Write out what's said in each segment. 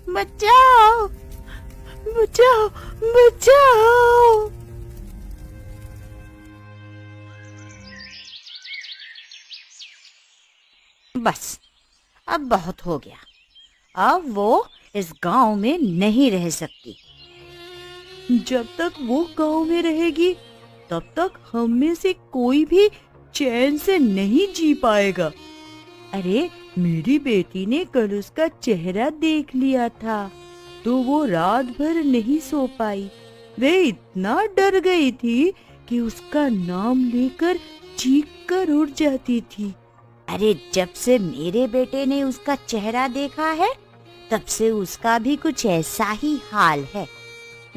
बचाओ, बचाओ, बचाओ। बस, अब बहुत हो गया। अब वो इस गांव में नहीं रह सकती। जब तक वो गांव में रहेगी तब तक हम में से कोई भी चैन से नहीं जी पाएगा। अरे, मेरी बेटी ने कल उसका चेहरा देख लिया था तो वो रात भर नहीं सो पाई। वे इतना डर गई थी कि उसका नाम लेकर चीख कर उठ जाती थी। अरे, जब से मेरे बेटे ने उसका चेहरा देखा है तब से उसका भी कुछ ऐसा ही हाल है।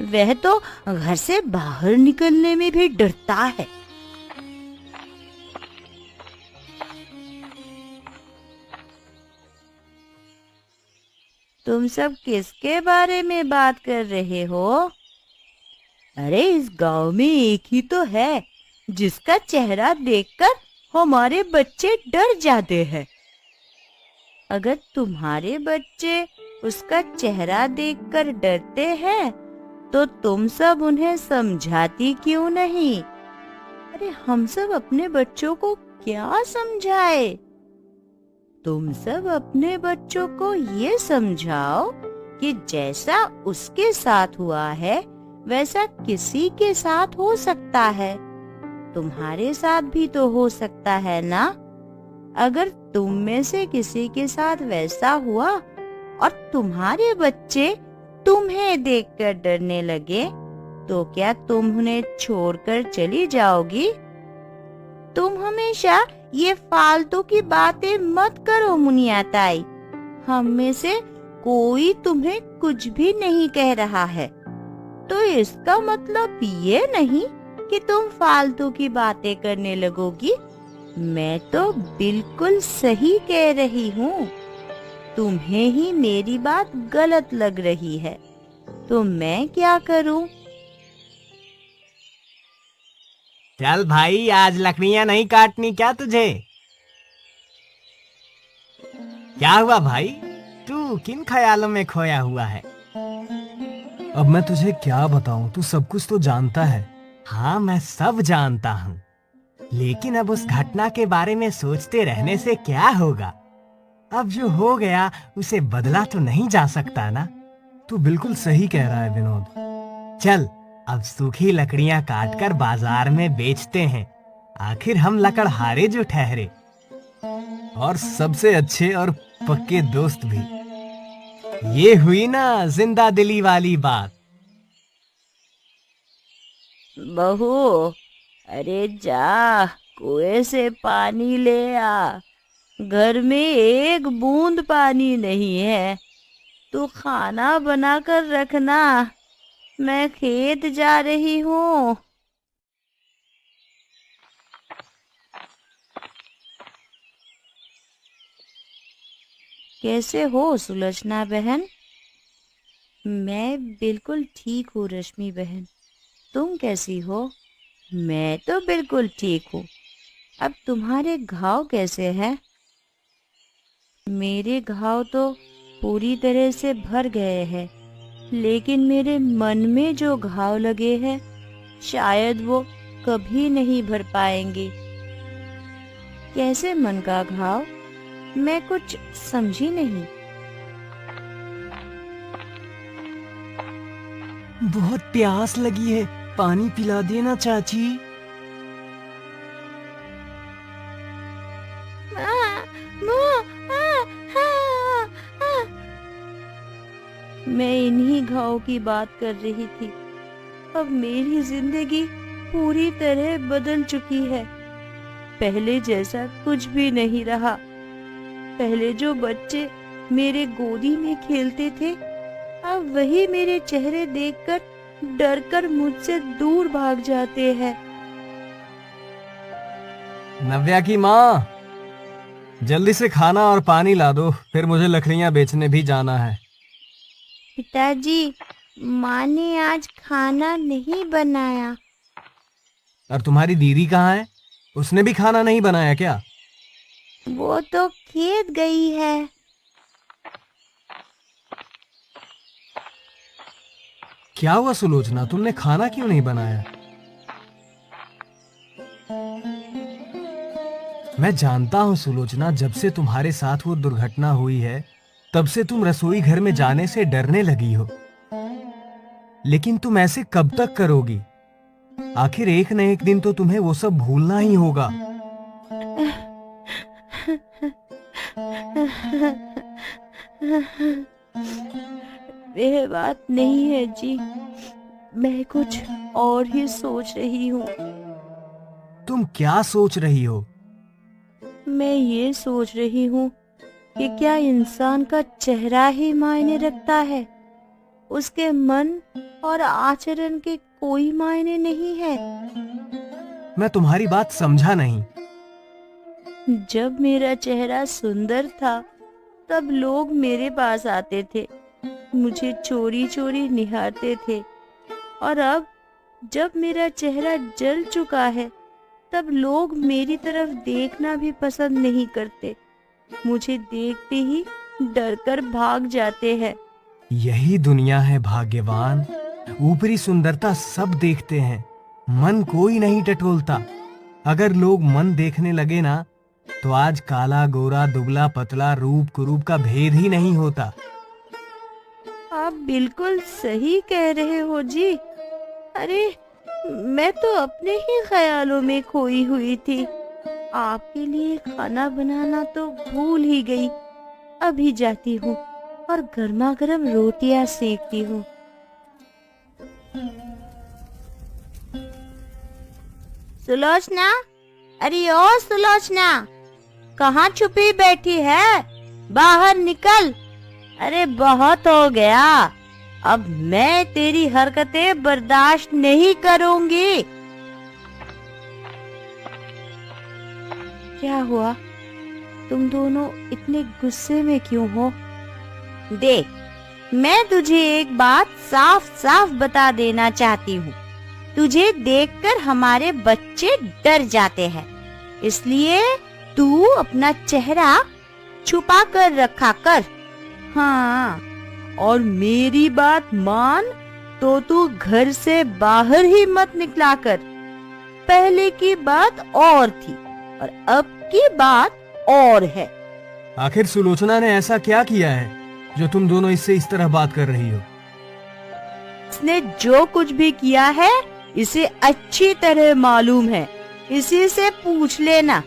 वह तो घर से बाहर निकलने में भी डरता है। तुम सब किसके बारे में बात कर रहे हो? अरे, इस गांव में एक ही तो है जिसका चेहरा देखकर हमारे बच्चे डर जाते हैं। अगर तुम्हारे बच्चे उसका चेहरा देखकर डरते हैं तो तुम सब उन्हें समझाती क्यों नहीं? अरे, हम सब अपने बच्चों को क्या समझाए? तुम सब अपने बच्चों को ये समझाओ कि जैसा उसके साथ हुआ है वैसा किसी के साथ हो सकता है। तुम्हारे साथ भी तो हो सकता है ना? अगर तुम में से किसी के साथ वैसा हुआ और तुम्हारे बच्चे तुम्हें देखकर डरने लगे तो क्या तुम उन्हें छोड़कर चली जाओगी? तुम हमेशा ये फालतू की बातें मत करो मुनिया ताई। हम में से कोई तुम्हें कुछ भी नहीं कह रहा है तो इसका मतलब ये नहीं कि तुम फालतू की बातें करने लगोगी। मैं तो बिल्कुल सही कह रही हूँ। तुम्हें ही मेरी बात गलत लग रही है तो मैं क्या करूँ? चल भाई, आज लकड़ियां नहीं काटनी क्या तुझे? क्या हुआ भाई, तू किन ख्यालों में खोया हुआ है? अब मैं तुझे क्या बताऊं, तू सब कुछ तो जानता है। हाँ, मैं सब जानता हूँ, लेकिन अब उस घटना के बारे में सोचते रहने से क्या होगा? अब जो हो गया उसे बदला तो नहीं जा सकता ना। तू बिल्कुल सही कह रहा है विनोद। चल, अब सूखी लकड़ियां काटकर बाजार में बेचते हैं। आखिर हम लकड़हारे जो ठहरे, और सबसे अच्छे और पक्के दोस्त भी। ये हुई ना जिंदा दिली वाली बात। बहू, अरे जा, कुएं से पानी ले आ। घर में एक बूंद पानी नहीं है। तू खाना बनाकर रखना, मैं खेत जा रही हूँ। कैसे हो सुलोचना बहन? मैं बिल्कुल ठीक हूँ रश्मि बहन। तुम कैसी हो? मैं तो बिल्कुल ठीक हूँ। अब तुम्हारे घाव कैसे हैं? मेरे घाव तो पूरी तरह से भर गए हैं, लेकिन मेरे मन में जो घाव लगे हैं शायद वो कभी नहीं भर पाएंगे। कैसे मन का घाव? मैं कुछ समझी नहीं। बहुत प्यास लगी है, पानी पिला देना चाची। मैं इन्हीं घाव की बात कर रही थी। अब मेरी जिंदगी पूरी तरह बदल चुकी है। पहले जैसा कुछ भी नहीं रहा। पहले जो बच्चे मेरे गोदी में खेलते थे अब वही मेरे चेहरे देखकर डरकर मुझसे दूर भाग जाते हैं। नव्या की माँ, जल्दी से खाना और पानी ला दो, फिर मुझे लकड़ियां बेचने भी जाना है। पिताजी, माँ ने आज खाना नहीं बनाया। और तुम्हारी दीदी कहाँ है? उसने भी खाना नहीं बनाया क्या? वो तो खेत गई है। क्या हुआ सुलोचना, तुमने खाना क्यों नहीं बनाया? मैं जानता हूँ सुलोचना, जब से तुम्हारे साथ वो दुर्घटना हुई है तब से तुम रसोई घर में जाने से डरने लगी हो। लेकिन तुम ऐसे कब तक करोगी? आखिर एक न एक दिन तो तुम्हें वो सब भूलना ही होगा। वह बात नहीं है जी, मैं कुछ और ही सोच रही हूँ। तुम क्या सोच रही हो? मैं ये सोच रही हूँ कि क्या इंसान का चेहरा ही मायने रखता है, उसके मन और आचरण के कोई मायने नहीं है। मैं तुम्हारी बात समझा नहीं। जब मेरा चेहरा सुंदर था तब लोग मेरे पास आते थे, मुझे चोरी चोरी निहारते थे, और अब जब मेरा चेहरा जल चुका है तब लोग मेरी तरफ देखना भी पसंद नहीं करते, मुझे देखते ही डरकर भाग जाते हैं। यही दुनिया है भाग्यवान। ऊपरी सुंदरता सब देखते हैं, मन कोई नहीं टटोलता। अगर लोग मन देखने लगे ना तो आज काला गोरा दुबला पतला रूप कुरूप का भेद ही नहीं होता। आप बिल्कुल सही कह रहे हो जी। अरे मैं तो अपने ही ख्यालों में खोई हुई थी, आपके लिए खाना बनाना तो भूल ही गई। अभी जाती हूँ और गर्मा गर्म रोटियां सेकती हूँ। सुलोचना, अरे ओ सुलोचना, कहाँ छुपी बैठी है? बाहर निकल। अरे बहुत हो गया, अब मैं तेरी हरकतें बर्दाश्त नहीं करूंगी। क्या हुआ? तुम दोनों इतने गुस्से में क्यों हो? देख, मैं तुझे एक बात साफ साफ बता देना चाहती हूँ। तुझे देखकर हमारे बच्चे डर जाते हैं, इसलिए तू अपना चेहरा छुपा कर रखा कर। हाँ, और मेरी बात मान तो तू घर से बाहर ही मत निकला कर। पहले की बात और थी और अब की बात और है। आखिर सुलोचना ने ऐसा क्या किया है जो तुम दोनों इससे इस तरह बात कर रही हो? इसने जो कुछ भी किया है इसे अच्छी तरह मालूम है, इसी से पूछ लेना।